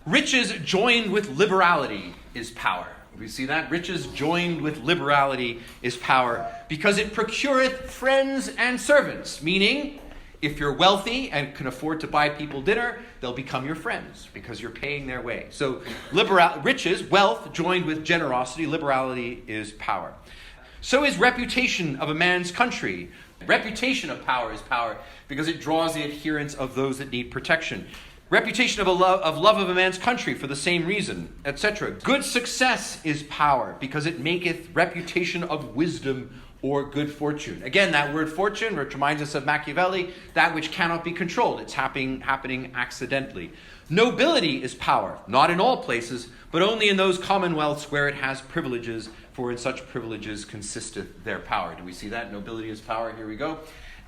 Riches joined with liberality is power. We see that? Riches joined with liberality is power, because it procureth friends and servants. Meaning, if you're wealthy and can afford to buy people dinner, they'll become your friends because you're paying their way. So riches, wealth, joined with generosity, liberality is power. So is reputation of a man's country. Reputation of power is power because it draws the adherence of those that need protection. Reputation of love of a man's country for the same reason, etc. Good success is power because it maketh reputation of wisdom or good fortune. Again, that word fortune, which reminds us of Machiavelli, that which cannot be controlled. It's happening accidentally. Nobility is power, not in all places, but only in those commonwealths where it has privileges, for in such privileges consisteth their power. Do we see that? Nobility is power. Here we go.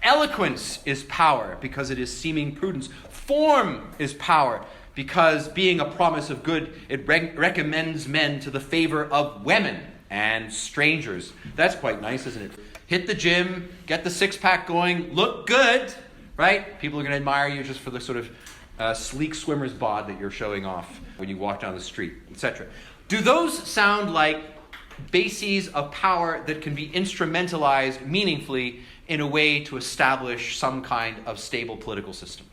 Eloquence is power because it is seeming prudence. Form is power because, being a promise of good, it recommends men to the favor of women and strangers. That's quite nice, isn't it? Hit the gym, get the six-pack going, look good, right? People are going to admire you just for the sort of sleek swimmer's bod that you're showing off when you walk down the street, etc. Do those sound like bases of power that can be instrumentalized meaningfully in a way to establish some kind of stable political system?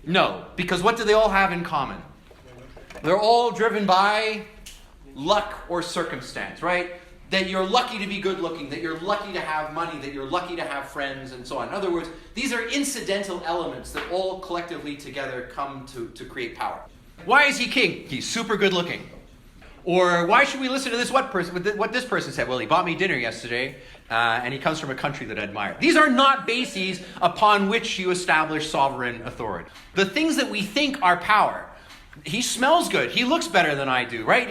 No, because what do they all have in common? They're all driven by luck or circumstance, right? That you're lucky to be good looking, that you're lucky to have money, that you're lucky to have friends, and so on. In other words, these are incidental elements that all collectively together come to create power. Why is he king? He's super good looking. Or why should we listen to what this person said? Well, he bought me dinner yesterday, and he comes from a country that I admire. These are not bases upon which you establish sovereign authority. The things that we think are power. He smells good. He looks better than I do, right?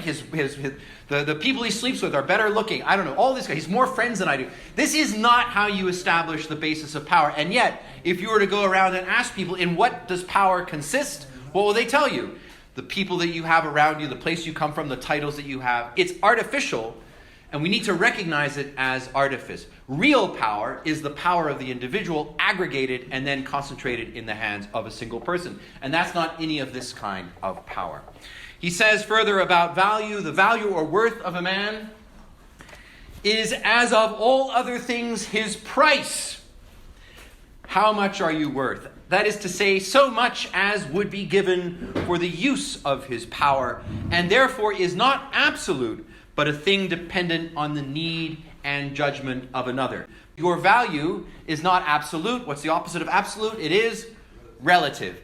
The people he sleeps with are better looking. I don't know, all this guy. He's more friends than I do. This is not how you establish the basis of power. And yet, if you were to go around and ask people, in what does power consist? What will they tell you? The people that you have around you, the place you come from, the titles that you have. It's artificial, and we need to recognize it as artifice. Real power is the power of the individual, aggregated and then concentrated in the hands of a single person. And that's not any of this kind of power. He says further about value, the value or worth of a man is, as of all other things, his price. How much are you worth? That is to say, so much as would be given for the use of his power, and therefore is not absolute, but a thing dependent on the need and judgment of another. Your value is not absolute. What's the opposite of absolute? It is relative.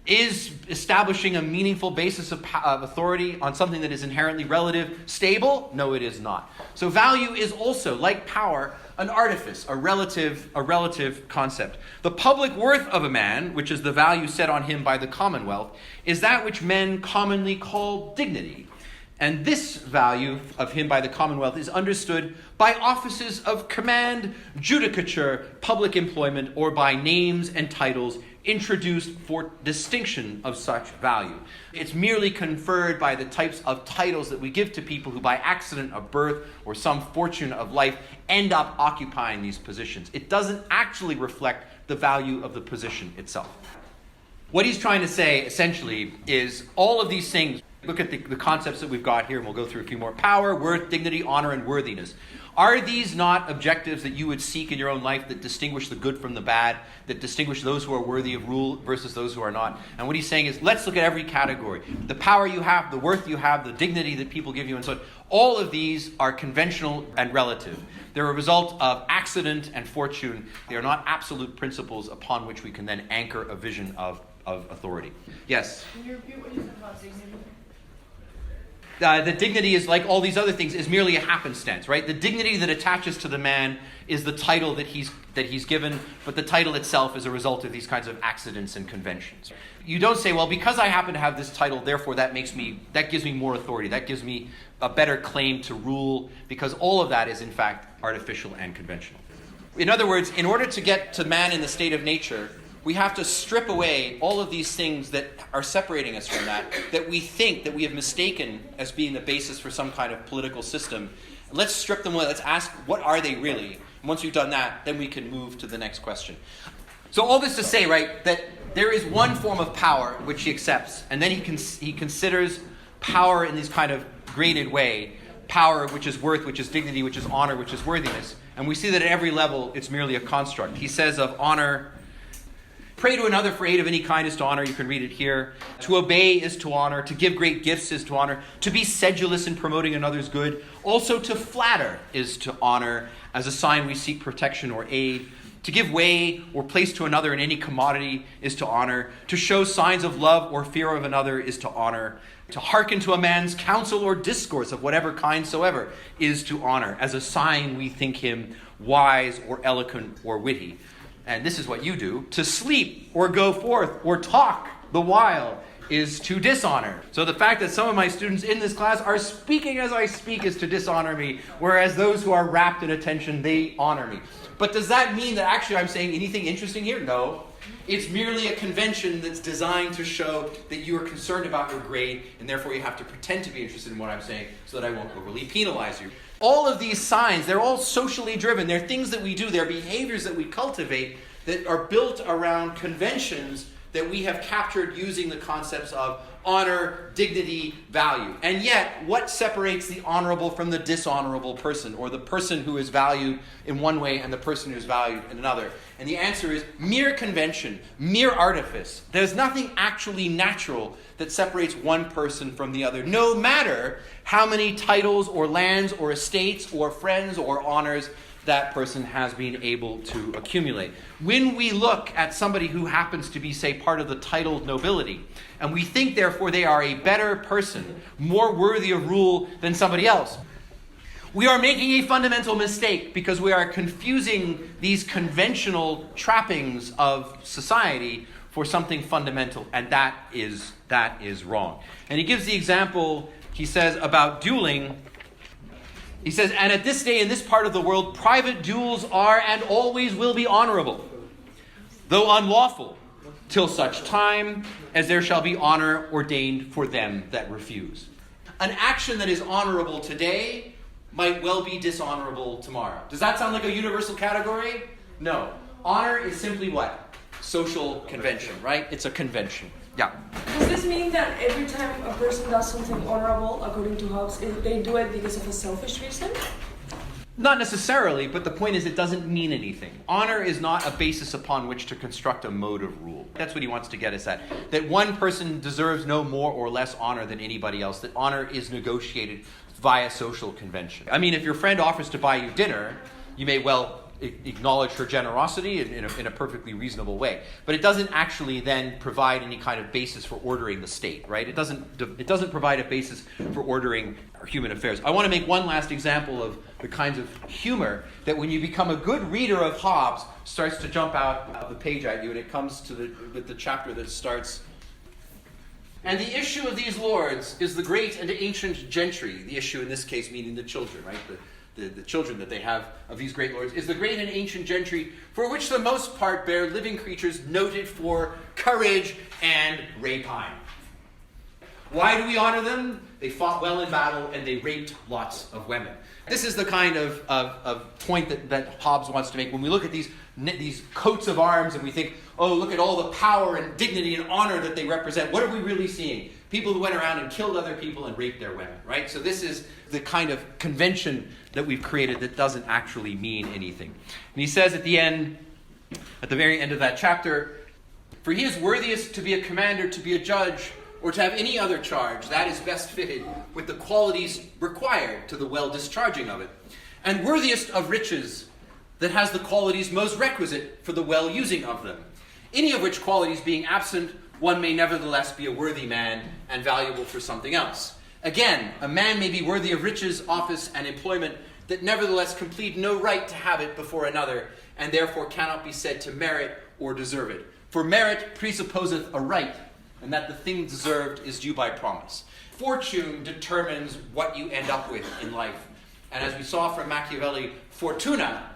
Is establishing a meaningful basis of authority on something that is inherently relative stable? No, it is not. So value is also, like power, an artifice, a relative concept. The public worth of a man, which is the value set on him by the commonwealth, is that which men commonly call dignity. And this value of him by the commonwealth is understood by offices of command, judicature, public employment, or by names and titles introduced for distinction of such value. It's merely conferred by the types of titles that we give to people who by accident of birth or some fortune of life end up occupying these positions. It doesn't actually reflect the value of the position itself. What he's trying to say essentially is all of these things. Look at the concepts that we've got here, and we'll go through a few more. Power, worth, dignity, honor, and worthiness. Are these not objectives that you would seek in your own life that distinguish the good from the bad, that distinguish those who are worthy of rule versus those who are not? And what he's saying is, let's look at every category. The power you have, the worth you have, the dignity that people give you, and so on. All of these are conventional and relative. They're a result of accident and fortune. They are not absolute principles upon which we can then anchor a vision of authority. Yes? Can you repeat what you said about dignity? The dignity is, like all these other things, is merely a happenstance, right? The dignity that attaches to the man is the title that he's given, but the title itself is a result of these kinds of accidents and conventions. You don't say, well, because I happen to have this title, therefore that gives me more authority, that gives me a better claim to rule, because all of that is in fact artificial and conventional. In other words, in order to get to man in the state of nature, we have to strip away all of these things that are separating us from that we think, that we have mistaken as being the basis for some kind of political system. Let's strip them away. Let's ask, what are they really? And once we've done that, then we can move to the next question. So all this to say, right, that There is one form of power which he accepts, and then he considers power in this kind of graded way. Power which is worth, which is dignity, which is honor, which is worthiness. And we see that at every level it's merely a construct. He says of honor, pray to another for aid of any kind is to honor. You can read it here. To obey is to honor. To give great gifts is to honor. To be sedulous in promoting another's good. Also to flatter is to honor, as a sign we seek protection or aid. To give way or place to another in any commodity is to honor. To show signs of love or fear of another is to honor. To hearken to a man's counsel or discourse of whatever kind soever is to honor, as a sign we think him wise or eloquent or witty. And this is what you do. To sleep or go forth or talk the while is to dishonor. So the fact that some of my students in this class are speaking as I speak is to dishonor me, whereas those who are rapt in attention, they honor me. But does that mean that actually I'm saying anything interesting here? No. It's merely a convention that's designed to show that you are concerned about your grade, and therefore you have to pretend to be interested in what I'm saying so that I won't overly penalize you. All of these signs, they're all socially driven. They're things that we do. They're behaviors that we cultivate that are built around conventions that we have captured using the concepts of honor, dignity, value. And yet, what separates the honorable from the dishonorable person, or the person who is valued in one way and the person who is valued in another? And the answer is mere convention, mere artifice. There's nothing actually natural that separates one person from the other, no matter how many titles or lands or estates or friends or honors that person has been able to accumulate. When we look at somebody who happens to be, say, part of the titled nobility, and we think, therefore, they are a better person, more worthy of rule than somebody else, we are making a fundamental mistake because we are confusing these conventional trappings of society for something fundamental, and that is wrong. And he gives the example, he says, about dueling. He says, and at this day in this part of the world, private duels are and always will be honorable, though unlawful, till such time as there shall be honor ordained for them that refuse. An action that is honorable today might well be dishonorable tomorrow. Does that sound like a universal category? No. Honor is simply what? Social convention, right? It's a convention. Yeah. Does this mean that every time a person does something honorable, according to Hobbes, they do it because of a selfish reason? Not necessarily, but the point is it doesn't mean anything. Honor is not a basis upon which to construct a mode of rule. That's what he wants to get us at. That one person deserves no more or less honor than anybody else. That honor is negotiated via social convention. I mean, if your friend offers to buy you dinner, you may well acknowledge her generosity in a perfectly reasonable way. But it doesn't actually then provide any kind of basis for ordering the state, right? It doesn't provide a basis for ordering human affairs. I want to make one last example of the kinds of humor that when you become a good reader of Hobbes starts to jump out of the page at you, and it comes to the chapter that starts, and the issue of these lords is the great and ancient gentry, the issue in this case meaning the children, right? The children that they have of these great lords, is the great and ancient gentry, for which the most part bear living creatures noted for courage and rapine. Why do we honor them? They fought well in battle and they raped lots of women. This is the kind of point that Hobbes wants to make. When we look at these coats of arms and we think, oh, look at all the power and dignity and honor that they represent, what are we really seeing? People who went around and killed other people and raped their women, right? So this is the kind of convention that we've created that doesn't actually mean anything. And he says at the very end of that chapter, for he is worthiest to be a commander, to be a judge, or to have any other charge that is best fitted with the qualities required to the well discharging of it, and worthiest of riches that has the qualities most requisite for the well using of them, any of which qualities being absent, one may nevertheless be a worthy man and valuable for something else. Again, a man may be worthy of riches, office, and employment that nevertheless complete no right to have it before another, and therefore cannot be said to merit or deserve it. For merit presupposeth a right, and that the thing deserved is due by promise. Fortune determines what you end up with in life. And as we saw from Machiavelli, Fortuna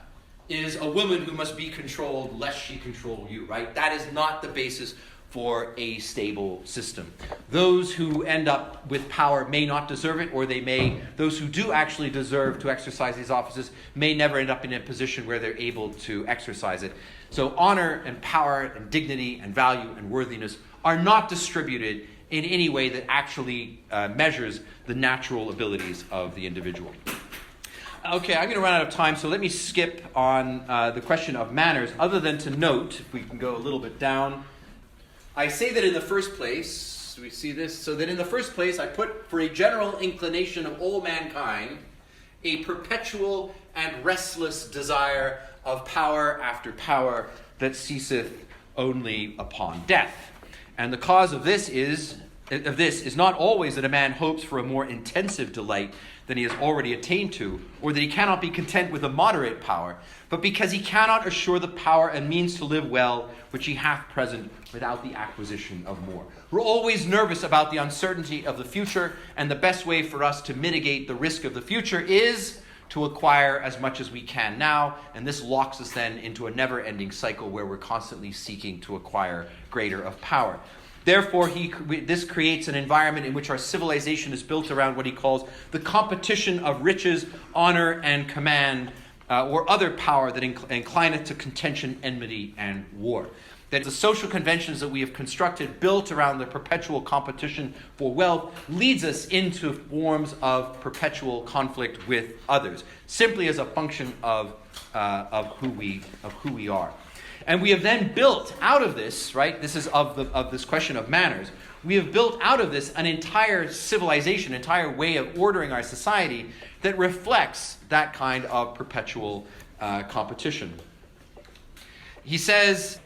is a woman who must be controlled lest she control you, right? That is not the basis for a stable system. Those who end up with power may not deserve it, or those who do actually deserve to exercise these offices may never end up in a position where they're able to exercise it. So honor and power and dignity and value and worthiness are not distributed in any way that actually measures the natural abilities of the individual. Okay, I'm going to run out of time, so let me skip on the question of manners, other than to note, if we can go a little bit down, I say that in the first place, do we see this? So that in the first place I put for a general inclination of all mankind a perpetual and restless desire of power after power that ceaseth only upon death. And the cause of this is not always that a man hopes for a more intensive delight than he has already attained to, or that he cannot be content with a moderate power, but because he cannot assure the power and means to live well which he hath present without the acquisition of more. We're always nervous about the uncertainty of the future, and the best way for us to mitigate the risk of the future is to acquire as much as we can now, and this locks us then into a never-ending cycle where we're constantly seeking to acquire greater of power. Therefore, this creates an environment in which our civilization is built around what he calls the competition of riches, honor, and command, or other power that inclineth to contention, enmity, and war. That the social conventions that we have constructed, built around the perpetual competition for wealth, leads us into forms of perpetual conflict with others, simply as a function of who we are. And we have then built out of this, right? This is of this question of manners. We have built out of this an entire civilization, entire way of ordering our society that reflects that kind of perpetual competition. He says,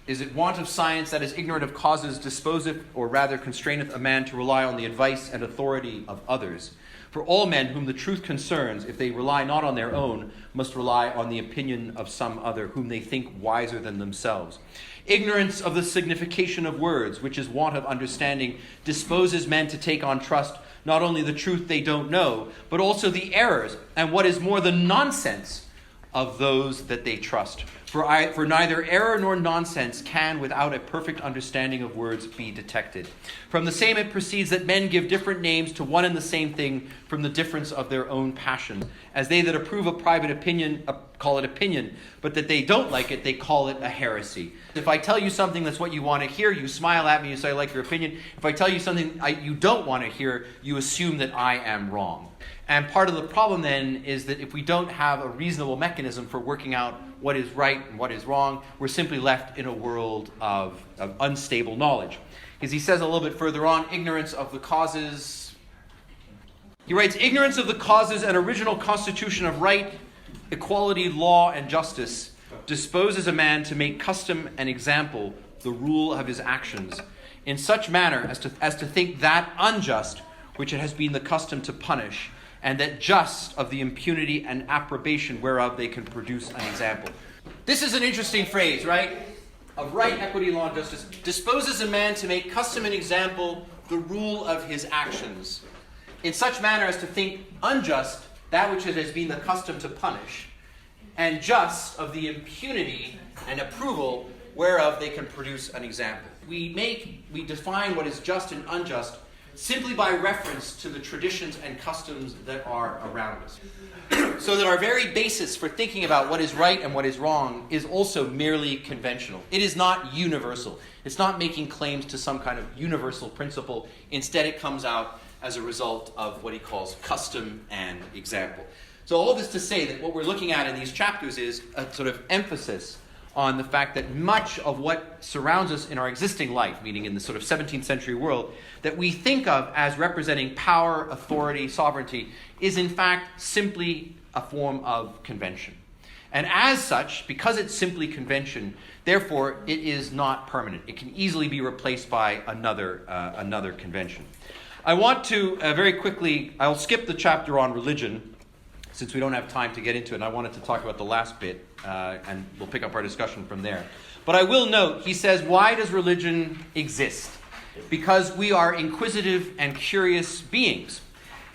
is it want of science that is ignorant of causes disposeth, or rather constraineth a man to rely on the advice and authority of others? For all men whom the truth concerns, if they rely not on their own, must rely on the opinion of some other, whom they think wiser than themselves. Ignorance of the signification of words, which is want of understanding, disposes men to take on trust not only the truth they don't know, but also the errors, and what is more, the nonsense of those that they trust. For neither error nor nonsense can, without a perfect understanding of words, be detected. From the same it proceeds that men give different names to one and the same thing from the difference of their own passions. As they that approve a private opinion call it opinion, but that they don't like it, they call it a heresy. If I tell you something that's what you want to hear, you smile at me, you say, I like your opinion. If I tell you something you don't want to hear, you assume that I am wrong. And part of the problem then is that if we don't have a reasonable mechanism for working out what is right and what is wrong, we're simply left in a world of unstable knowledge. Because he says a little bit further on, ignorance of the causes. He writes, ignorance of the causes and original constitution of right, equality, law, and justice disposes a man to make custom and example the rule of his actions, in such manner as to think that unjust which it has been the custom to punish, and that just of the impunity and approbation whereof they can produce an example. This is an interesting phrase, right? Of right, equity, law, and justice. Disposes a man to make custom and example the rule of his actions, in such manner as to think unjust that which it has been the custom to punish, and just of the impunity and approval whereof they can produce an example. We define what is just and unjust simply by reference to the traditions and customs that are around us. So that our very basis for thinking about what is right and what is wrong is also merely conventional. It is not universal. It's not making claims to some kind of universal principle. Instead, it comes out as a result of what he calls custom and example. So all this to say that what we're looking at in these chapters is a sort of emphasis on the fact that much of what surrounds us in our existing life, meaning in the sort of 17th century world, that we think of as representing power, authority, sovereignty, is in fact simply a form of convention. And as such, because it's simply convention, therefore it is not permanent. It can easily be replaced by another convention. I want to very quickly, I'll skip the chapter on religion, since we don't have time to get into it, and I wanted to talk about the last bit, and we'll pick up our discussion from there. But I will note, he says, why does religion exist? Because we are inquisitive and curious beings.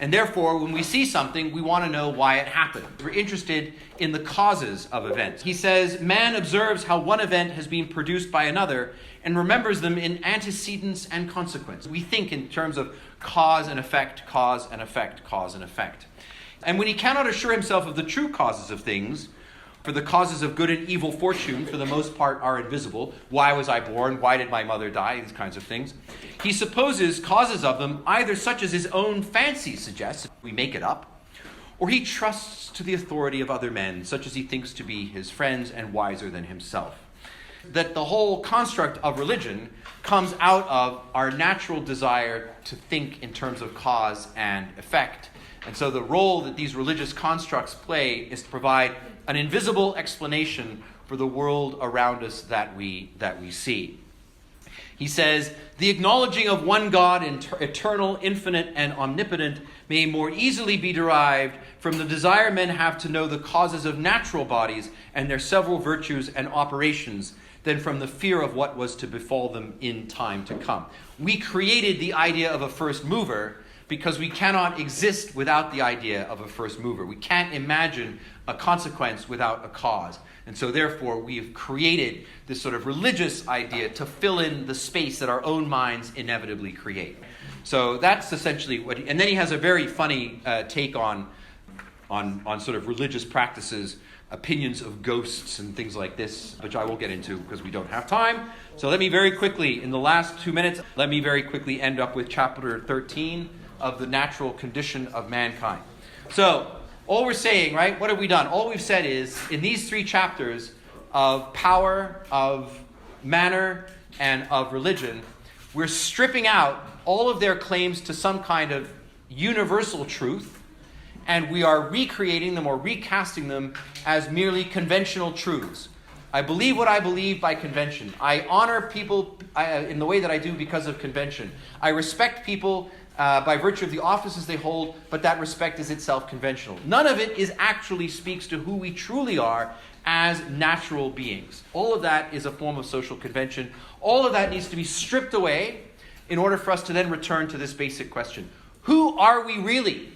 And therefore, when we see something, we want to know why it happened. We're interested in the causes of events. He says, man observes how one event has been produced by another and remembers them in antecedents and consequence. We think in terms of cause and effect, cause and effect, cause and effect. And when he cannot assure himself of the true causes of things, for the causes of good and evil fortune, for the most part, are invisible. Why was I born? Why did my mother die? These kinds of things. He supposes causes of them either such as his own fancy suggests, we make it up, or he trusts to the authority of other men, such as he thinks to be his friends and wiser than himself. That the whole construct of religion comes out of our natural desire to think in terms of cause and effect. And so the role that these religious constructs play is to provide an invisible explanation for the world around us that we see. He says, the acknowledging of one God, eternal, infinite, and omnipotent, may more easily be derived from the desire men have to know the causes of natural bodies and their several virtues and operations than from the fear of what was to befall them in time to come. We created the idea of a first mover because we cannot exist without the idea of a first mover. We can't imagine a consequence without a cause. And so therefore we have created this sort of religious idea to fill in the space that our own minds inevitably create. So that's essentially what and then he has a very funny take on sort of religious practices, opinions of ghosts and things like this, which I will get into because we don't have time. So let me very quickly, in the last 2 minutes, end up with chapter 13 of the natural condition of mankind. So, all we're saying, right, what have we done? All we've said is, in these 3 chapters of power, of manner, and of religion, we're stripping out all of their claims to some kind of universal truth, and we are recreating them or recasting them as merely conventional truths. I believe what I believe by convention. I honor people in the way that I do because of convention. I respect people by virtue of the offices they hold, but that respect is itself conventional. None of it actually speaks to who we truly are as natural beings. All of that is a form of social convention. All of that needs to be stripped away in order for us to then return to this basic question. Who are we really?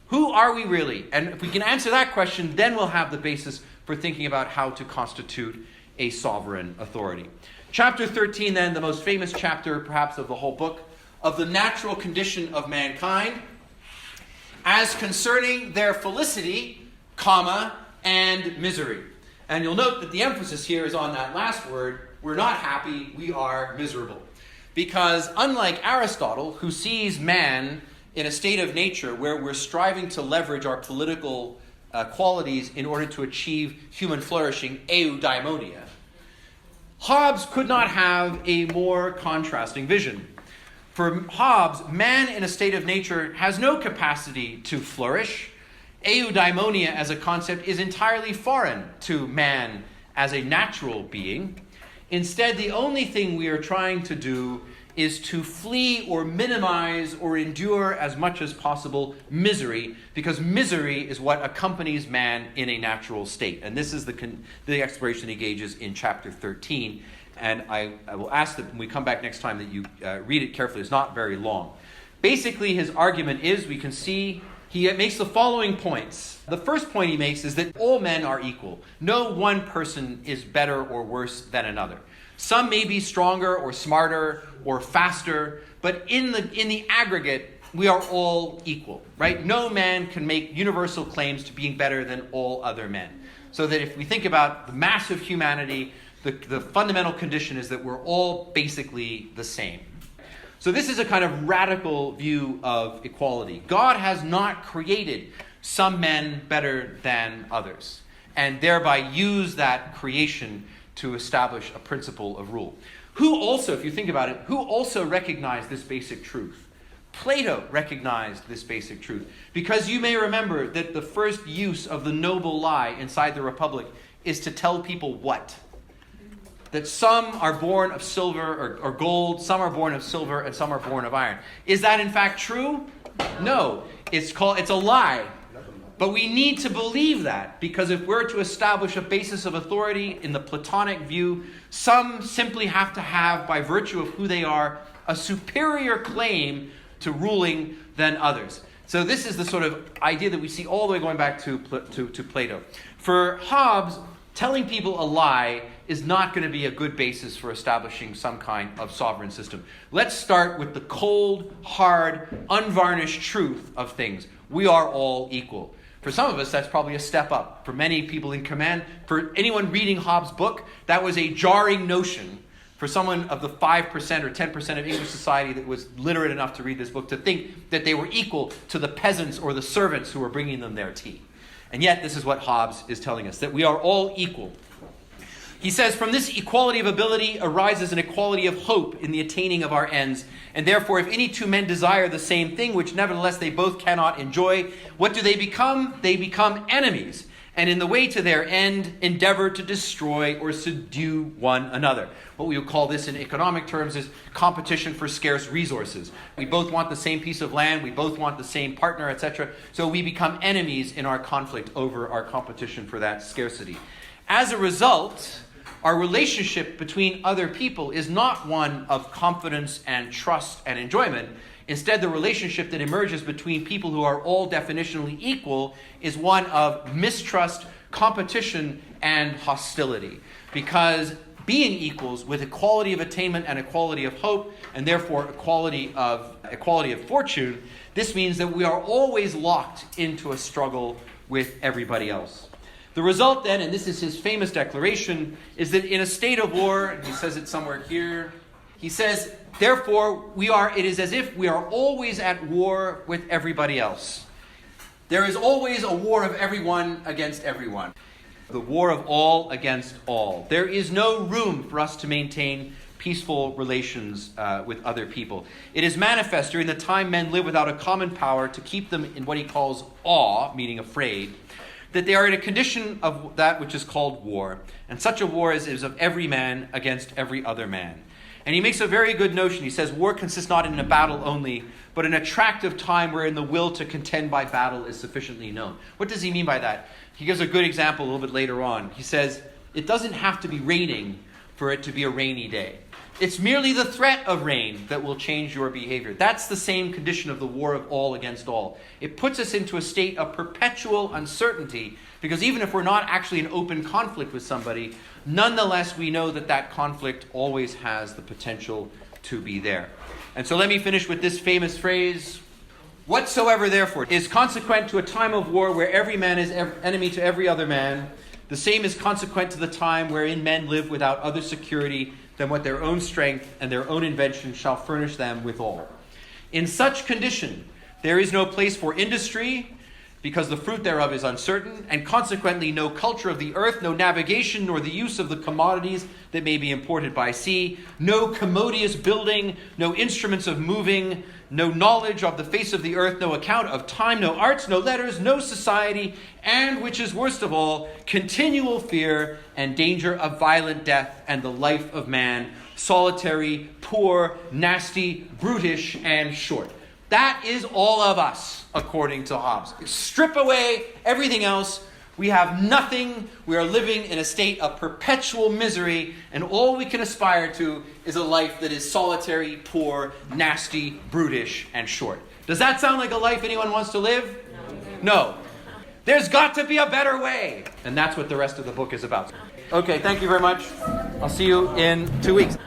Who are we really? And if we can answer that question, then we'll have the basis for thinking about how to constitute a sovereign authority. Chapter 13, then, the most famous chapter, perhaps, of the whole book, of the natural condition of mankind, as concerning their felicity, and misery. And you'll note that the emphasis here is on that last word. We're not happy, we are miserable. Because unlike Aristotle, who sees man in a state of nature where we're striving to leverage our political qualities in order to achieve human flourishing, eudaimonia, Hobbes could not have a more contrasting vision. For Hobbes, man in a state of nature has no capacity to flourish. Eudaimonia as a concept is entirely foreign to man as a natural being. Instead, the only thing we are trying to do is to flee or minimize or endure as much as possible misery, because misery is what accompanies man in a natural state. And this is the exploration he engages in chapter 13. And I will ask that when we come back next time that you read it carefully. It's not very long. Basically, his argument is, we can see, he makes the following points. The first point he makes is that all men are equal. No one person is better or worse than another. Some may be stronger or smarter or faster, but in the aggregate, we are all equal, right? No man can make universal claims to being better than all other men. So that if we think about the mass of humanity, the fundamental condition is that we're all basically the same. So this is a kind of radical view of equality. God has not created some men better than others, and thereby use that creation to establish a principle of rule. Who also, if you think about it, who also recognized this basic truth? Plato recognized this basic truth. Because you may remember that the first use of the noble lie inside the Republic is to tell people what? That some are born of silver or gold, some are born of silver, and some are born of iron. Is that in fact true? No. It's a lie. But we need to believe that, because if we're to establish a basis of authority in the Platonic view, some simply have to have, by virtue of who they are, a superior claim to ruling than others. So this is the sort of idea that we see all the way going back to Plato. For Hobbes, telling people a lie is not going to be a good basis for establishing some kind of sovereign system. Let's start with the cold, hard, unvarnished truth of things. We are all equal. For some of us, that's probably a step up. For many people in command, for anyone reading Hobbes' book, that was a jarring notion. For someone of the 5% or 10% of English society that was literate enough to read this book, to think that they were equal to the peasants or the servants who were bringing them their tea. And yet, this is what Hobbes is telling us, that we are all equal. He says, from this equality of ability arises an equality of hope in the attaining of our ends. And therefore, if any two men desire the same thing, which nevertheless they both cannot enjoy, what do they become? They become enemies. And in the way to their end, endeavor to destroy or subdue one another. What we would call this in economic terms is competition for scarce resources. We both want the same piece of land, we both want the same partner, etc. So we become enemies in our conflict over our competition for that scarcity. As a result, our relationship between other people is not one of confidence and trust and enjoyment. Instead, the relationship that emerges between people who are all definitionally equal is one of mistrust, competition, and hostility. Because being equals with equality of attainment and equality of hope, and therefore equality of fortune, this means that we are always locked into a struggle with everybody else. The result then, and this is his famous declaration, is that in a state of war, and he says it somewhere here, he says, therefore, it is as if we are always at war with everybody else. There is always a war of everyone against everyone. The war of all against all. There is no room for us to maintain peaceful relations with other people. It is manifest during the time men live without a common power to keep them in what he calls awe, meaning afraid, that they are in a condition of that which is called war. And such a war is of every man against every other man. And he makes a very good notion. He says, war consists not in a battle only, but an attractive time wherein the will to contend by battle is sufficiently known. What does he mean by that? He gives a good example a little bit later on. He says, it doesn't have to be raining for it to be a rainy day. It's merely the threat of rain that will change your behavior. That's the same condition of the war of all against all. It puts us into a state of perpetual uncertainty, because even if we're not actually in open conflict with somebody, nonetheless we know that that conflict always has the potential to be there. And so let me finish with this famous phrase, whatsoever therefore is consequent to a time of war where every man is enemy to every other man, the same is consequent to the time wherein men live without other security than what their own strength and their own invention shall furnish them withal. In such condition, there is no place for industry, because the fruit thereof is uncertain, and consequently no culture of the earth, no navigation, nor the use of the commodities that may be imported by sea, no commodious building, no instruments of moving, no knowledge of the face of the earth, no account of time, no arts, no letters, no society, and, which is worst of all, continual fear and danger of violent death and the life of man, solitary, poor, nasty, brutish, and short. That is all of us, according to Hobbes. Strip away everything else. We have nothing. We are living in a state of perpetual misery, and all we can aspire to is a life that is solitary, poor, nasty, brutish, and short. Does that sound like a life anyone wants to live? No. There's got to be a better way. And that's what the rest of the book is about. Okay, thank you very much. I'll see you in 2 weeks.